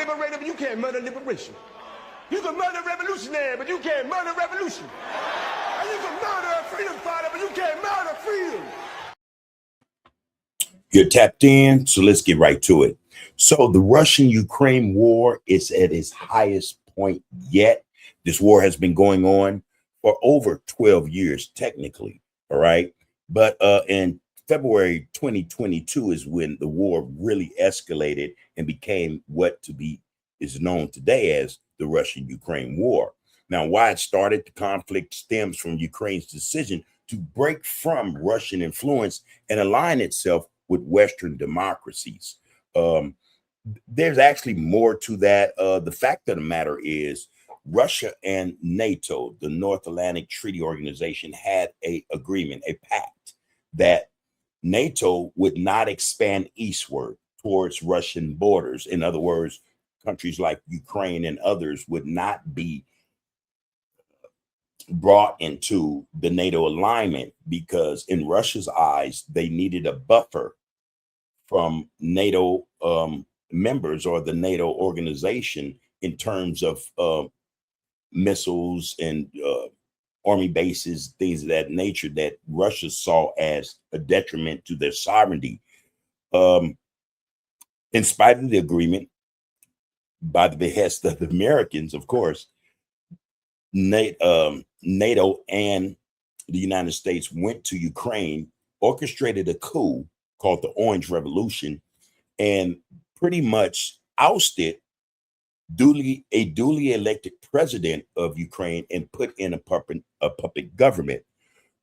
liberator, but you can't murder liberation. You can murder revolutionary, but you can't murder revolution. And you can murder a freedom fighter, but you can't murder freedom. You're tapped in, so let's get right to it. So the Russian-Ukraine war is at its highest point yet. This war has been going on for over 12 years, technically, all right? But in February 2022 is when the war really escalated and became what is known today as the Russian-Ukraine war. Now, why it started, the conflict stems from Ukraine's decision to break from Russian influence and align itself with Western democracies. There's actually more to that. The fact of the matter is Russia and NATO, the North Atlantic Treaty Organization, had an agreement, a pact, that NATO would not expand eastward towards Russian borders. In other words, countries like Ukraine and others would not be brought into the NATO alignment because in Russia's eyes, they needed a buffer from NATO members or the NATO organization in terms of missiles and army bases, things of that nature that Russia saw as a detriment to their sovereignty. In spite of the agreement, by the behest of the Americans, of course, NATO and the United States went to Ukraine, orchestrated a coup called the Orange Revolution, and pretty much ousted a duly elected president of Ukraine and put in a puppet government.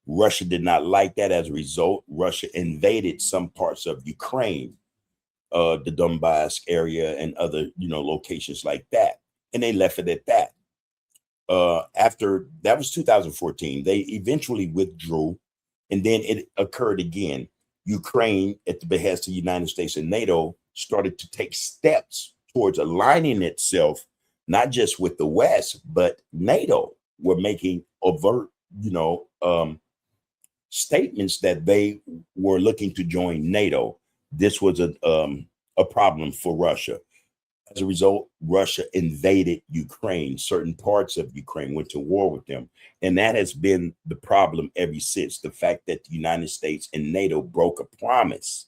Russia did not like that. As a result, Russia invaded some parts of Ukraine, the Donbass area and other, locations like that. And they left it at that. After that was 2014, they eventually withdrew, and then it occurred again. Ukraine, at the behest of the United States and NATO, started to take steps towards aligning itself, not just with the West, but NATO were making overt, statements that they were looking to join NATO. This was a problem for Russia. As a result, Russia invaded Ukraine. Certain parts of Ukraine went to war with them. And that has been the problem ever since. The fact that the United States and NATO broke a promise.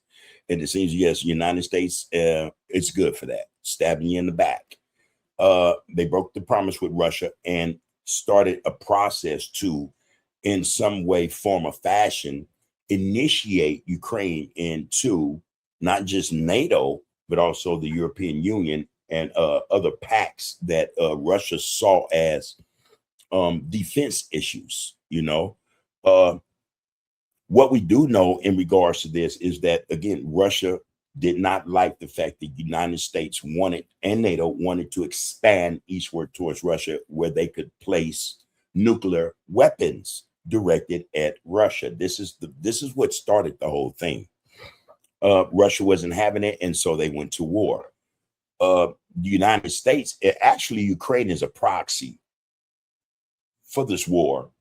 And it seems, yes, the United States, it's good for that, stabbing you in the back. They broke the promise with Russia and started a process to, in some way, form, or fashion, initiate Ukraine into not just NATO, but also the European Union and other pacts that Russia saw as defense issues. What we do know in regards to this is that, again, Russia did not like the fact that the United States wanted and NATO wanted to expand eastward towards Russia, where they could place nuclear weapons directed at Russia. This is what started the whole thing. Russia wasn't having it, and so they went to war. The United States, actually, Ukraine is a proxy for this war,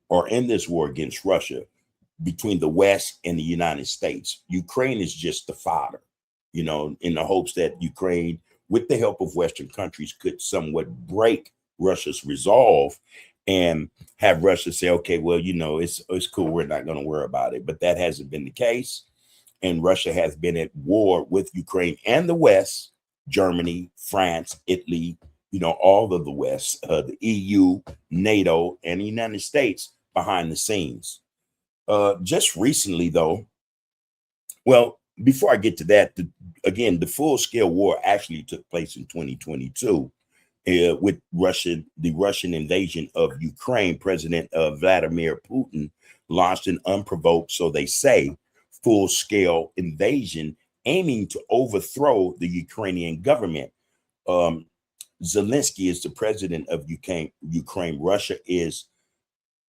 or in this war against Russia, between the West and the United States. Ukraine is just the fodder, in the hopes that Ukraine, with the help of Western countries, could somewhat break Russia's resolve and have Russia say, okay, well, it's cool, we're not going to worry about it. But that hasn't been the case. And Russia has been at war with Ukraine and the West, Germany, France, Italy, all of the West, the EU, NATO, and the United States behind the scenes. Just recently, though, well, before I get to that, the full-scale war actually took place in 2022 with the Russian invasion of Ukraine. President Vladimir Putin launched an unprovoked, so they say, full-scale invasion aiming to overthrow the Ukrainian government. Zelensky is the president of Ukraine. Russia is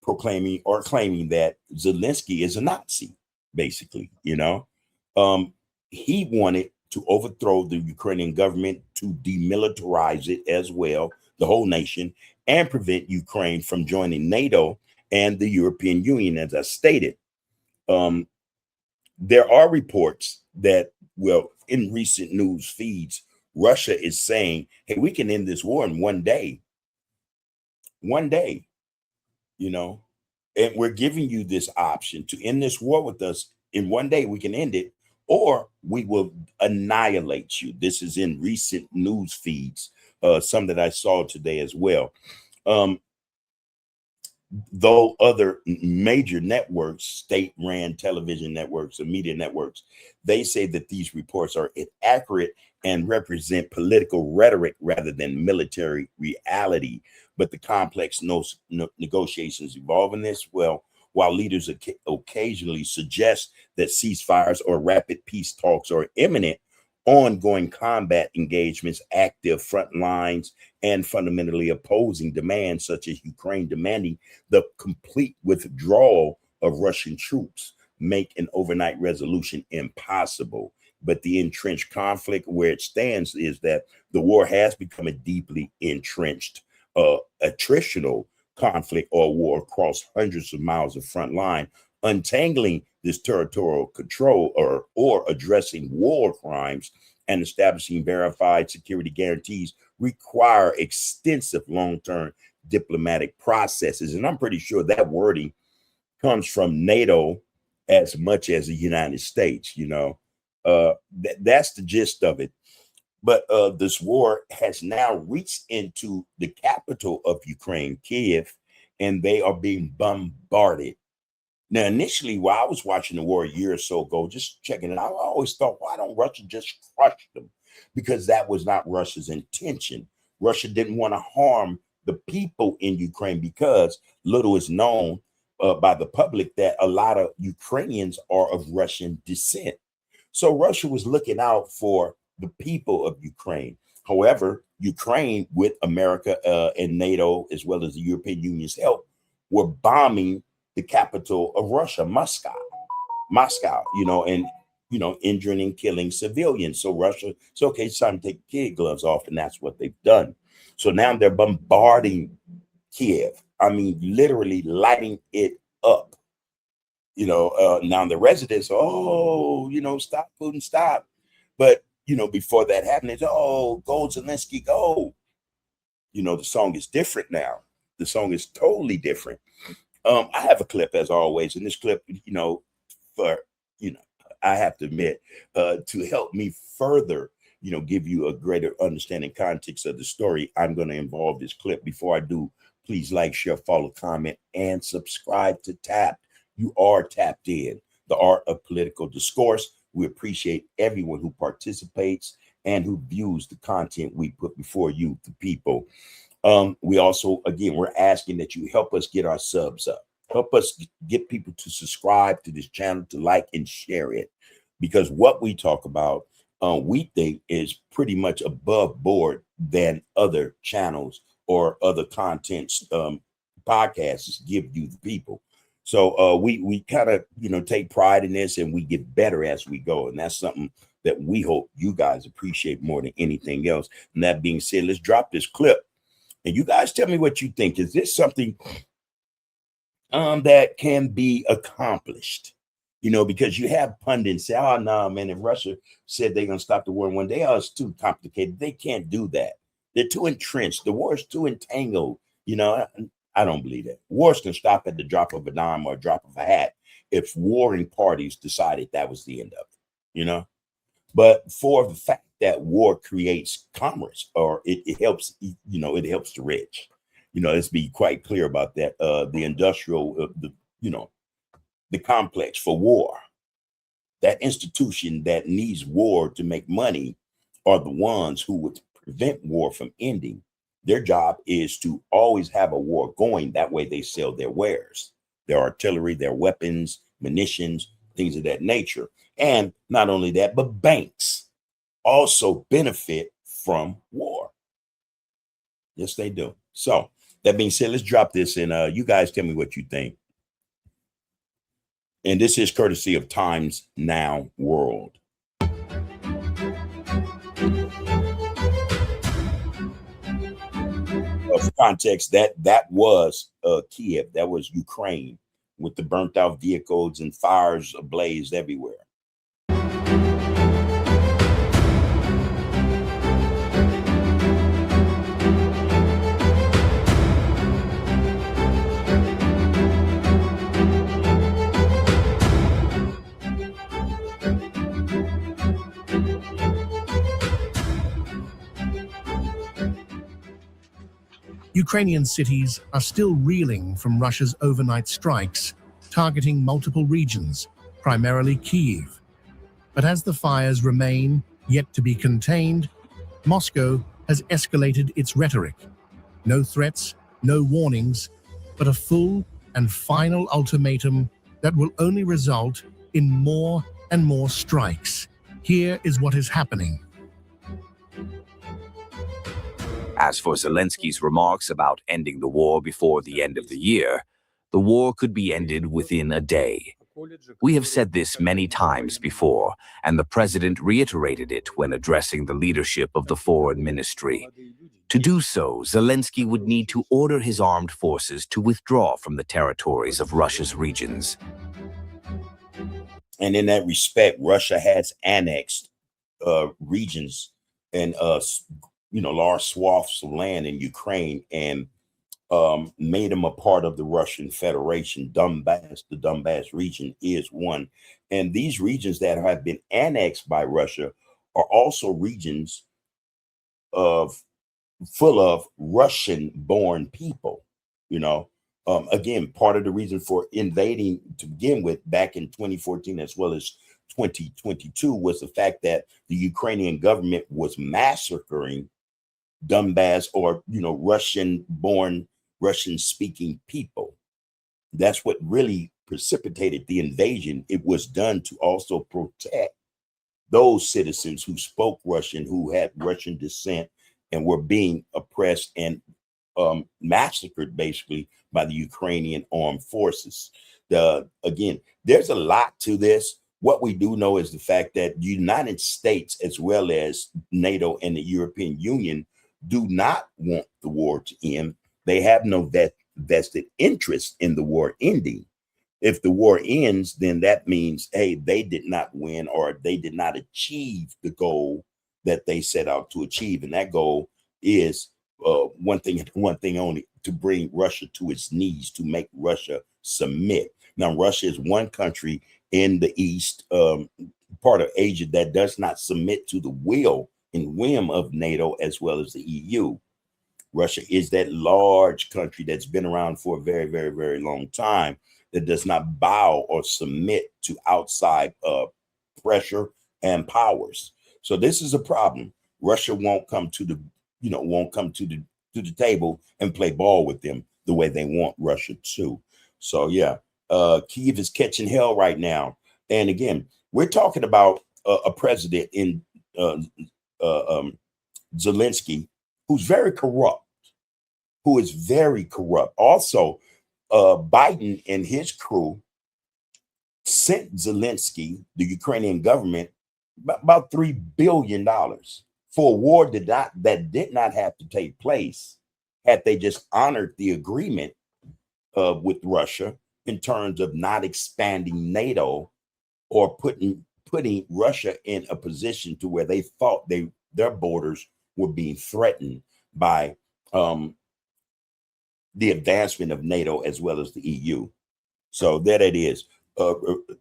proclaiming or claiming that Zelensky is a Nazi, basically. He wanted to overthrow the Ukrainian government, to demilitarize it as well, the whole nation, and prevent Ukraine from joining NATO and the European Union, as I stated. There are reports that, in recent news feeds, Russia is saying, hey, we can end this war in one day. One day, you know, and we're giving you this option to end this war with us in one day. We can end it, or we will annihilate you. This is in recent news feeds, some that I saw today as well. Though other major networks, state-ran television networks and media networks, they say that these reports are inaccurate and represent political rhetoric rather than military reality. But the complex negotiations involving this, well, while leaders occasionally suggest that ceasefires or rapid peace talks are imminent, ongoing combat engagements, active front lines, and fundamentally opposing demands such as Ukraine demanding the complete withdrawal of Russian troops make an overnight resolution impossible. But the entrenched conflict where it stands is that the war has become a deeply entrenched attritional conflict or war across hundreds of miles of front line. Untangling this territorial control or addressing war crimes and establishing verified security guarantees require extensive long-term diplomatic processes. And I'm pretty sure that wording comes from NATO as much as the United States, you know. That's the gist of it. But this war has now reached into the capital of Ukraine, Kyiv, and they are being bombarded. Now, initially, while I was watching the war a year or so ago, just checking it out, I always thought, why don't Russia just crush them? Because that was not Russia's intention. Russia didn't want to harm the people in Ukraine because little is known by the public that a lot of Ukrainians are of Russian descent. So Russia was looking out for the people of Ukraine. However, Ukraine, with America and NATO, as well as the European Union's help, were bombing the capital of Russia, Moscow, you know, and, you know, injuring and killing civilians. So Russia, it's okay, it's time to take kid gloves off, and that's what they've done. So now they're bombarding Kyiv. I mean, literally lighting it up. You know, now the residents, oh, you know, stop, Putin, stop. But, you know, before that happened, it's, oh, go, Zelensky, go. You know, the song is different now. The song is totally different. I have a clip, as always, and this clip, you know, for, you know, I have to admit, to help me further, you know, give you a greater understanding context of the story, I'm going to involve this clip. Before I do, please like, share, follow, comment, and subscribe to Tapped. You are tapped in, the art of political discourse. We appreciate everyone who participates and who views the content we put before you, the people. We also, again, we're asking that you help us get our subs up. Help us get people to subscribe to this channel, to like and share it. Because what we talk about, we think is pretty much above board than other channels or other contents podcasts give you, the people. So we kind of, you know, take pride in this, and we get better as we go. And that's something that we hope you guys appreciate more than anything else. And that being said, let's drop this clip. And you guys tell me what you think. Is this something that can be accomplished? You know, because you have pundits say, oh, no, man, if Russia said they're going to stop the war in one day, oh, it's too complicated. They can't do that. They're too entrenched. The war is too entangled. You know, I don't believe that. Wars can stop at the drop of a dime or a drop of a hat if warring parties decided that was the end of it, you know. But for the fact that war creates commerce, or it helps, you know, it helps the rich. You know, let's be quite clear about that. The industrial, you know, the complex for war, that institution that needs war to make money are the ones who would prevent war from ending. Their job is to always have a war going. That way they sell their wares, their artillery, their weapons, munitions, things of that nature. And not only that, but banks also benefit from war. Yes, they do. So that being said, let's drop this, and you guys tell me what you think. And this is courtesy of Times Now World. For context, that was Kyiv, that was Ukraine, with the burnt out vehicles and fires ablaze everywhere. Ukrainian cities are still reeling from Russia's overnight strikes, targeting multiple regions, primarily Kyiv. But as the fires remain, yet to be contained, Moscow has escalated its rhetoric. No threats, no warnings, but a full and final ultimatum that will only result in more and more strikes. Here is what is happening. As for Zelensky's remarks about ending the war before the end of the year, the war could be ended within a day. We have said this many times before, and the president reiterated it when addressing the leadership of the foreign ministry. To do so, Zelensky would need to order his armed forces to withdraw from the territories of Russia's regions. And in that respect, Russia has annexed regions and large swaths of land in Ukraine and made them a part of the Russian Federation. The Donbass region is one. And these regions that have been annexed by Russia are also regions full of Russian-born people. Again, part of the reason for invading to begin with back in 2014 as well as 2022 was the fact that the Ukrainian government was massacring Donbass or Russian-born, Russian-speaking people. That's what really precipitated the invasion. It was done to also protect those citizens who spoke Russian, who had Russian descent, and were being oppressed and massacred basically by the Ukrainian armed forces. Again, there's a lot to this. What we do know is the fact that the United States, as well as NATO and the European Union, do not want the war to end. They have no vested interest in the war ending. If the war ends, then that means, hey, they did not win or they did not achieve the goal that they set out to achieve. And that goal is one thing only: to bring Russia to its knees, to make Russia submit. Now, Russia is one country in the East, part of Asia, that does not submit to the will and whim of NATO as well as the EU. Russia is that large country that's been around for a very, very, very long time that does not bow or submit to outside pressure and powers. So this is a problem. Russia won't come to the table and play ball with them the way they want Russia to. So yeah, Kyiv is catching hell right now. And again, we're talking about a president in Zelensky who's very corrupt, Also, Biden and his crew sent Zelensky, the Ukrainian government, about $3 billion for a war that did not have to take place had they just honored the agreement with Russia in terms of not expanding NATO or putting Russia in a position to where they thought their borders were being threatened by the advancement of NATO as well as the EU. So there it is.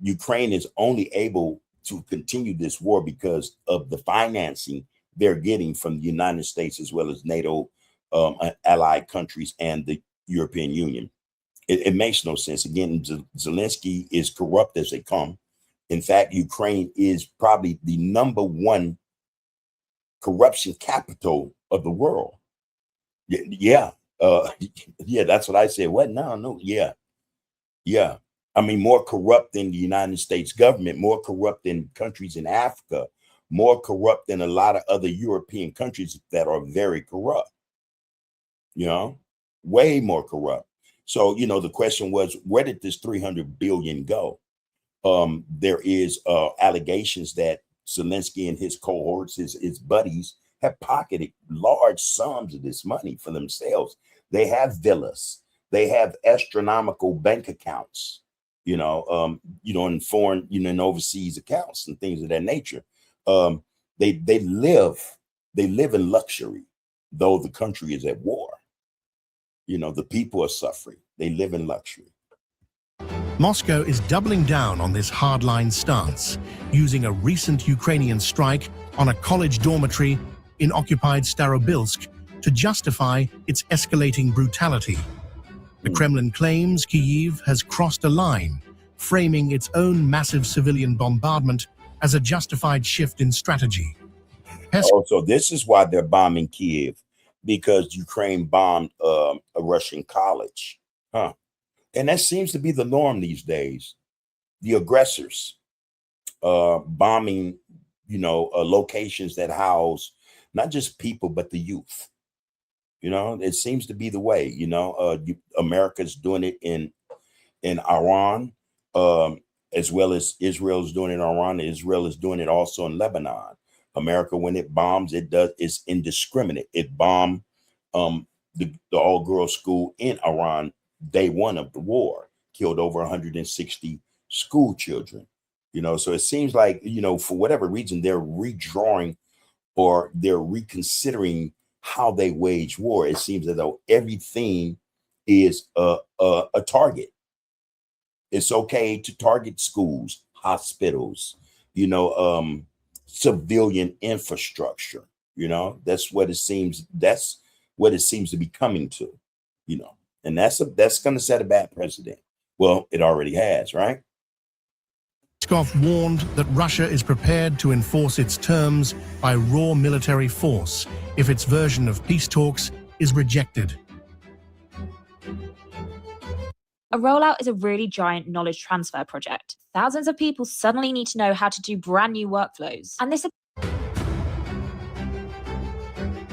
Ukraine is only able to continue this war because of the financing they're getting from the United States as well as NATO allied countries and the European Union. It makes no sense. Again, Zelensky is corrupt as they come. In fact, Ukraine is probably the ¡1 corruption capital of the world. Yeah. That's what I said. What? No. Yeah. I mean, more corrupt than the United States government, more corrupt than countries in Africa, more corrupt than a lot of other European countries that are very corrupt. Way more corrupt. So, the question was, where did this $300 billion go? There is allegations that Zelensky and his cohorts, his buddies, have pocketed large sums of this money for themselves. They have villas. They have astronomical bank accounts, in foreign, in overseas accounts and things of that nature. They live in luxury, though the country is at war. The people are suffering. They live in luxury. Moscow is doubling down on this hardline stance, using a recent Ukrainian strike on a college dormitory in occupied Starobilsk to justify its escalating brutality. The Kremlin claims Kyiv has crossed a line, framing its own massive civilian bombardment as a justified shift in strategy. So this is why they're bombing Kyiv, because Ukraine bombed a Russian college. And that seems to be the norm these days. The aggressors bombing, locations that house not just people, but the youth. It seems to be the way, America's doing it in Iran, as well as Israel's doing it in Iran. Israel is doing it also in Lebanon. America, when it bombs, it's indiscriminate. It bombed the all-girls school in Iran day one of the war, killed over 160 school children. So it seems like, for whatever reason, they're redrawing or they're reconsidering how they wage war. It seems as though everything is a target. It's okay to target schools, hospitals, civilian infrastructure. That's what it seems. That's what it seems to be coming to. And that's going to set a bad precedent. Well, it already has, right? Peskov warned that Russia is prepared to enforce its terms by raw military force if its version of peace talks is rejected. A rollout is a really giant knowledge transfer project. Thousands of people suddenly need to know how to do brand new workflows. And this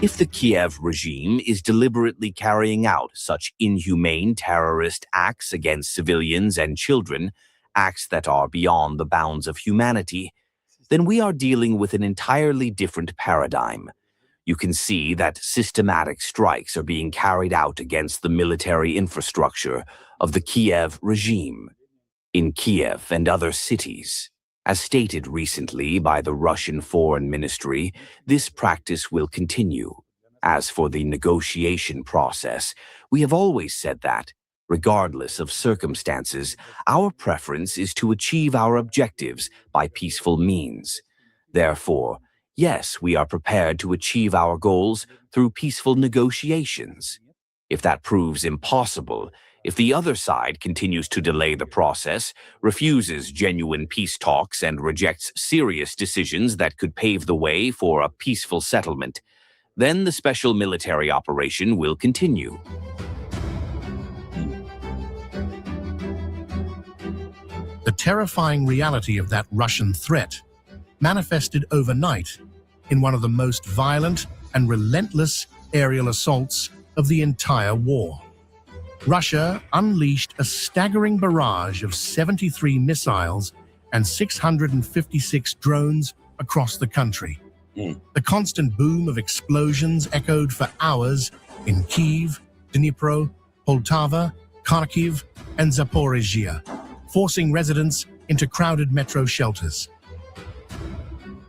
If the Kiev regime is deliberately carrying out such inhumane terrorist acts against civilians and children, acts that are beyond the bounds of humanity, then we are dealing with an entirely different paradigm. You can see that systematic strikes are being carried out against the military infrastructure of the Kiev regime in Kiev and other cities. As stated recently by the Russian Foreign Ministry, this practice will continue. As for the negotiation process, we have always said that, regardless of circumstances, our preference is to achieve our objectives by peaceful means. Therefore, yes, we are prepared to achieve our goals through peaceful negotiations. If that proves impossible, if the other side continues to delay the process, refuses genuine peace talks, and rejects serious decisions that could pave the way for a peaceful settlement, then the special military operation will continue. The terrifying reality of that Russian threat manifested overnight in one of the most violent and relentless aerial assaults of the entire war. Russia unleashed a staggering barrage of 73 missiles and 656 drones across the country. The constant boom of explosions echoed for hours in Kyiv, Dnipro, Poltava, Kharkiv, and Zaporizhia, forcing residents into crowded metro shelters.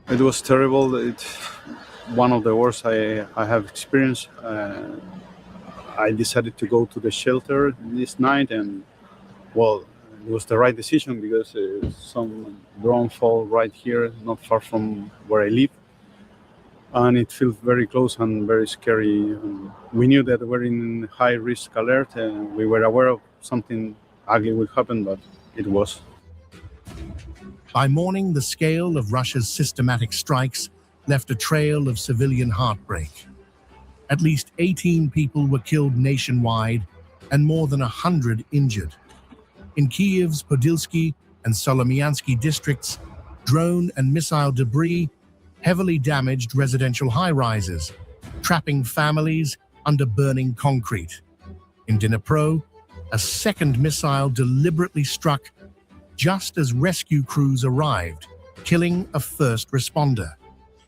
It was terrible. It's one of the worst I have experienced. I decided to go to the shelter this night, and well, it was the right decision because some drone fall right here, not far from where I live. And it feels very close and very scary. We knew that we were in high risk alert, and we were aware of something ugly would happen, but it was. By morning, the scale of Russia's systematic strikes left a trail of civilian heartbreak. At least 18 people were killed nationwide and more than 100 injured. In Kyiv's Podilsky and Solomyansky districts, drone and missile debris heavily damaged residential high-rises, trapping families under burning concrete. In Dnipro, a second missile deliberately struck just as rescue crews arrived, killing a first responder.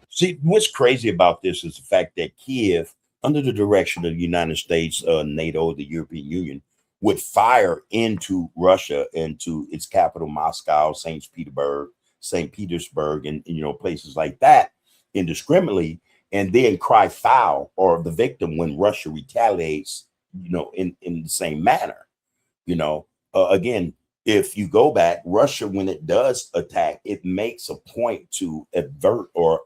See, what's crazy about this is the fact that Kyiv, under the direction of the United States, NATO, the European Union, would fire into Russia, into its capital, Moscow, St. Petersburg, and places like that, indiscriminately, and then cry foul, or the victim, when Russia retaliates, in the same manner. Again, if you go back, Russia, when it does attack, it makes a point to avert or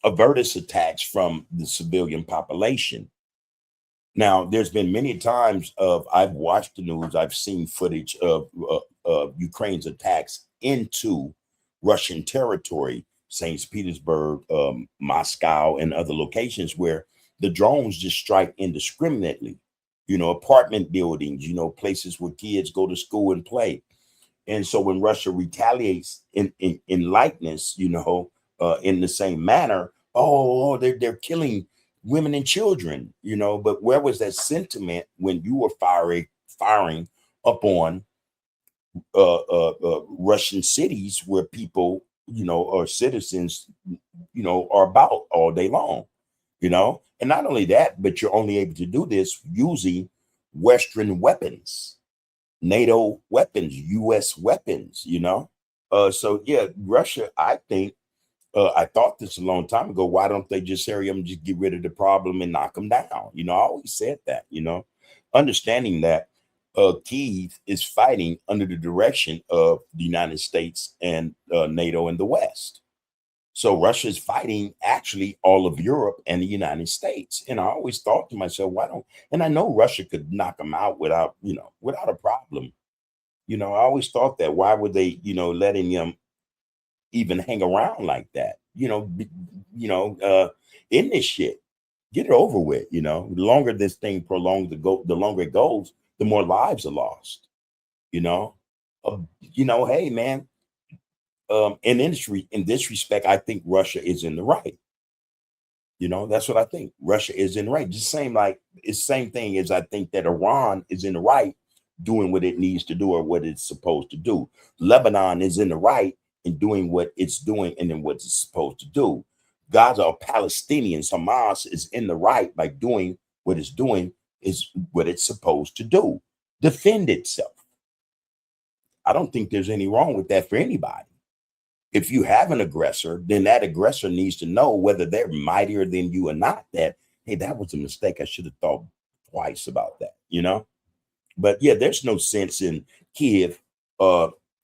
avert its attacks from the civilian population. Now, there's been many times I've watched the news, I've seen footage of Ukraine's attacks into Russian territory, St. Petersburg, Moscow, and other locations where the drones just strike indiscriminately. You know, apartment buildings, you know, places where kids go to school and play. And so when Russia retaliates in likeness, you know, in the same manner, they're killing women and children, you know. But where was that sentiment when you were firing upon Russian cities where people, you know, or citizens, you know, are about all day long, you know? And not only that, but you're only able to do this using Western weapons, NATO weapons, US weapons, you know? So yeah, Russia, I think, I thought this a long time ago. Why don't they just hurry up and just get rid of the problem and knock them down? You know, I always said that, you know, understanding that Kyiv is fighting under the direction of the United States and NATO and the West. So Russia is fighting actually all of Europe and the United States. And I always thought to myself, why don't, and I know Russia could knock them out without, you know, without a problem. You know, I always thought that, why would they, you know, letting them even hang around like that, you know, in this shit, get it over with. You know, the longer this thing prolongs, the longer it goes, the more lives are lost, you know. Hey man, in this respect, I think Russia is in the right. You know, that's what I think. Russia is in the right. Just same, like, it's the same thing as I think that Iran is in the right, doing what it needs to do or what it's supposed to do. Lebanon is in the right in doing what it's doing and then what it's supposed to do. Gaza or Palestinians, Hamas is in the right by doing what it's doing, is what it's supposed to do. Defend itself. I don't think there's any wrong with that for anybody. If you have an aggressor, then that aggressor needs to know, whether they're mightier than you or not, that, hey, that was a mistake. I should have thought twice about that, you know? But yeah, there's no sense in Kyiv,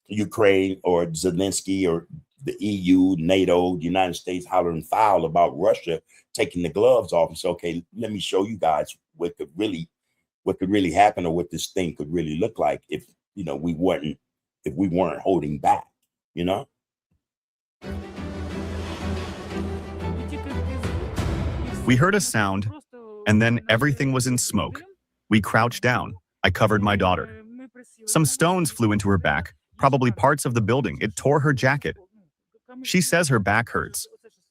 Ukraine, or Zelensky, or the EU, NATO, the United States hollering foul about Russia taking the gloves off and say, okay, let me show you guys what could really happen, or what this thing could really look like if, you know, we weren't holding back, you know? We heard a sound, and then everything was in smoke. We crouched down. I covered my daughter. Some stones flew into her back, probably parts of the building. It tore her jacket. She says her back hurts.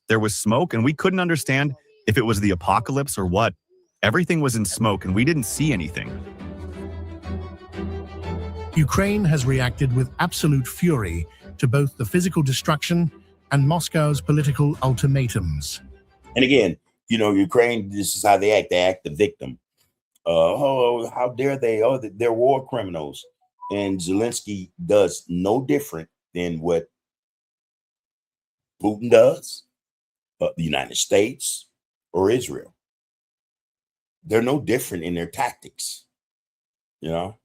There was smoke, and we couldn't understand if it was the apocalypse or what. Everything was in smoke, and we didn't see anything. Ukraine has reacted with absolute fury to both the physical destruction and Moscow's political ultimatums. And again, you know, Ukraine, this is how they act. They act the victim. How dare they? Oh, they're war criminals. And Zelensky does no different than what Putin does, the United States, or Israel. They're no different in their tactics, you know?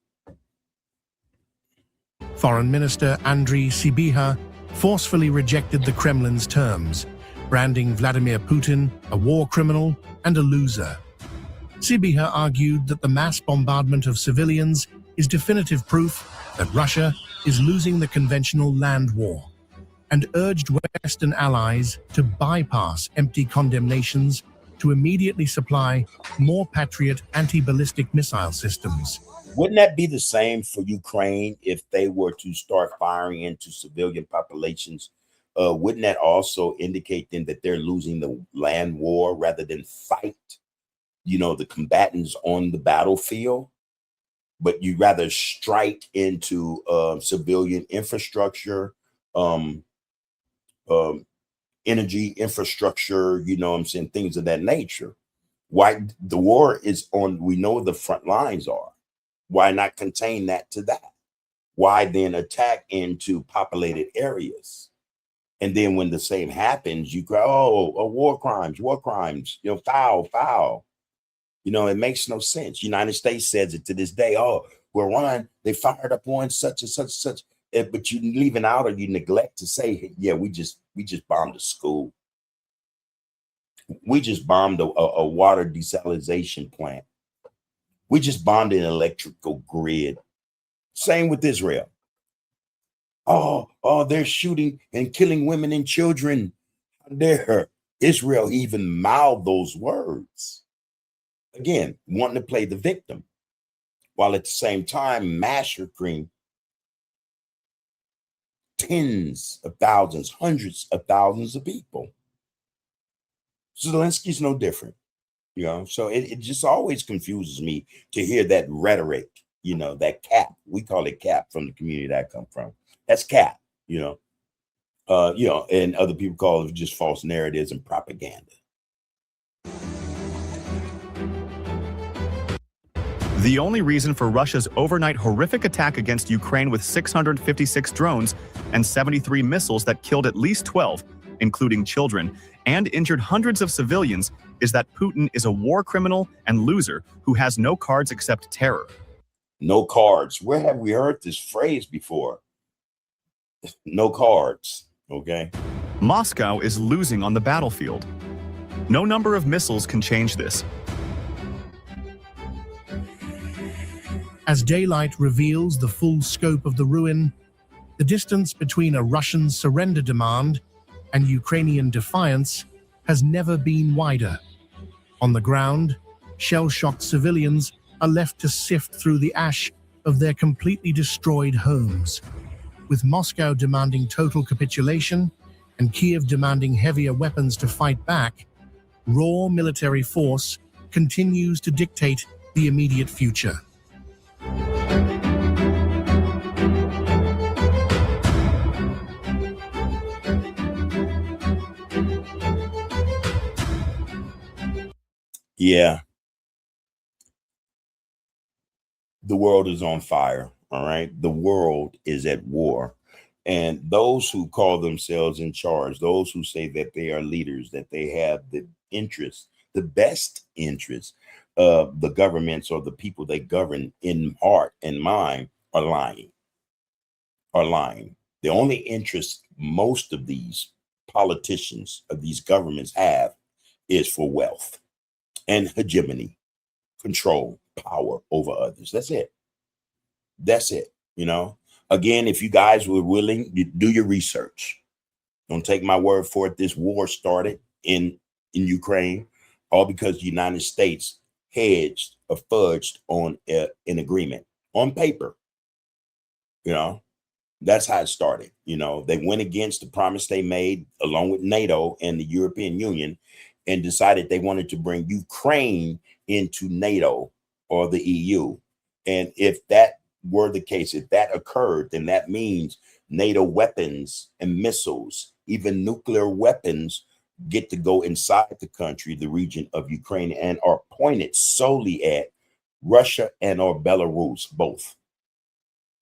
Foreign Minister Andriy Sybiha forcefully rejected the Kremlin's terms, branding Vladimir Putin a war criminal and a loser. Sybiha argued that the mass bombardment of civilians is definitive proof that Russia is losing the conventional land war, and urged Western allies to bypass empty condemnations to immediately supply more Patriot anti-ballistic missile systems. Wouldn't that be the same for Ukraine if they were to start firing into civilian populations? Wouldn't that also indicate then that they're losing the land war rather than fight, you know, the combatants on the battlefield? But you rather strike into civilian infrastructure, energy infrastructure, you know what I'm saying, things of that nature. Why the war is on, we know the front lines are. Why not contain that to that? Why then attack into populated areas? And then when the same happens, you go, war crimes, you know, foul. You know, it makes no sense. United States says it to this day. Oh, we're on, they fired up on such and such. But you leaving out, or you neglect to say, yeah, we just bombed a school. We just bombed a water desalination plant. We just bombed an electrical grid. Same with Israel. Oh, they're shooting and killing women and children. How dare Israel even mouth those words? Again, wanting to play the victim, while at the same time massacring tens of thousands, hundreds of thousands of people. Zelensky's no different, you know. So it just always confuses me to hear that rhetoric, you know, that cap. We call it cap from the community that I come from. That's cap, you know. And other people call it just false narratives and propaganda. The only reason for Russia's overnight horrific attack against Ukraine with 656 drones and 73 missiles that killed at least 12, including children, and injured hundreds of civilians is that Putin is a war criminal and loser who has no cards except terror. No cards. Where have we heard this phrase before? No cards, okay? Moscow is losing on the battlefield. No number of missiles can change this. As daylight reveals the full scope of the ruin, the distance between a Russian surrender demand and Ukrainian defiance has never been wider. On the ground, shell-shocked civilians are left to sift through the ash of their completely destroyed homes. With Moscow demanding total capitulation and Kyiv demanding heavier weapons to fight back, raw military force continues to dictate the immediate future. Yeah. The world is on fire. All right. The world is at war. And those who call themselves in charge, those who say that they are leaders, that they have the interest, the best interest of the governments or the people they govern in heart and mind, are lying. The only interest most of these politicians of these governments have is for wealth and hegemony, control, power over others. That's it. That's it. You know, again, if you guys were willing, you do your research. Don't take my word for it. This war started in Ukraine, all because the United States hedged or fudged on an agreement on paper. You know, that's how it started. You know, they went against the promise they made along with NATO and the European Union and decided they wanted to bring Ukraine into NATO or the EU. And if that were the case, if that occurred, then that means NATO weapons and missiles, even nuclear weapons, get to go inside the country, the region of Ukraine, and are pointed solely at Russia and or Belarus, both.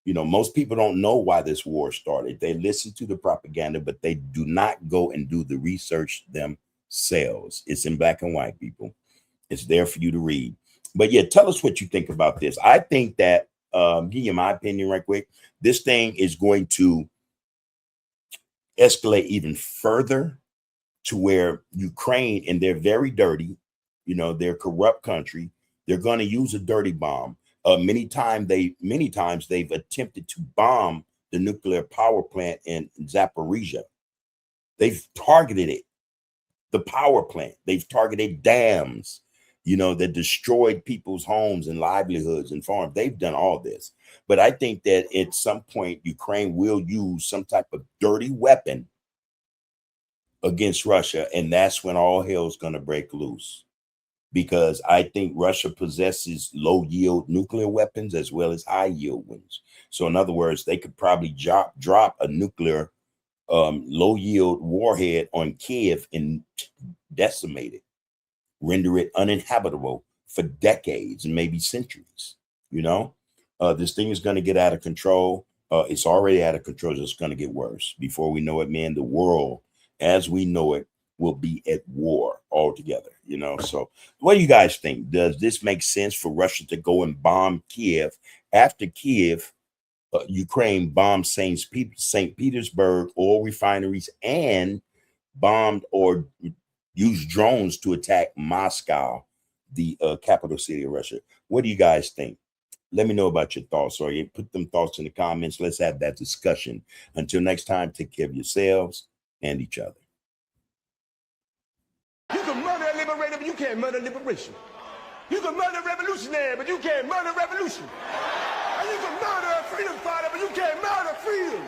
You know, most people don't know why this war started. They listen to the propaganda, but they do not go and do the research themselves. It's in black and white, people. It's there for you to read. But yeah, tell us what you think about this. I think that, give you my opinion right quick, this thing is going to escalate even further to where Ukraine, and they're very dirty, you know, they're a corrupt country. They're going to use a dirty bomb. Many times they've attempted to bomb the nuclear power plant in Zaporizhia. They've targeted it, the power plant. They've targeted dams, you know, that destroyed people's homes and livelihoods and farms. They've done all this. But I think that at some point, Ukraine will use some type of dirty weapon against Russia. And that's when all hell's going to break loose. Because I think Russia possesses low yield nuclear weapons as well as high yield ones. So in other words, they could probably drop a nuclear low yield warhead on Kyiv and decimate it, render it uninhabitable for decades and maybe centuries. You know, this thing is going to get out of control. It's already out of control. It's going to get worse. Before we know it, man, the world as we know it will be at war altogether, you know. So what do you guys think? Does this make sense for Russia to go and bomb Kyiv after Kyiv, Ukraine bombed St. Petersburg oil refineries and bombed or use drones to attack Moscow, the capital city of Russia. What do you guys think? Let me know about your thoughts, or you put them thoughts in the comments. Let's have that discussion. Until next time, take care of yourselves and each other. You can murder a liberator, but you can't murder liberation. You can murder a revolutionary, but you can't murder revolution. And you can murder a freedom fighter, but you can't murder freedom.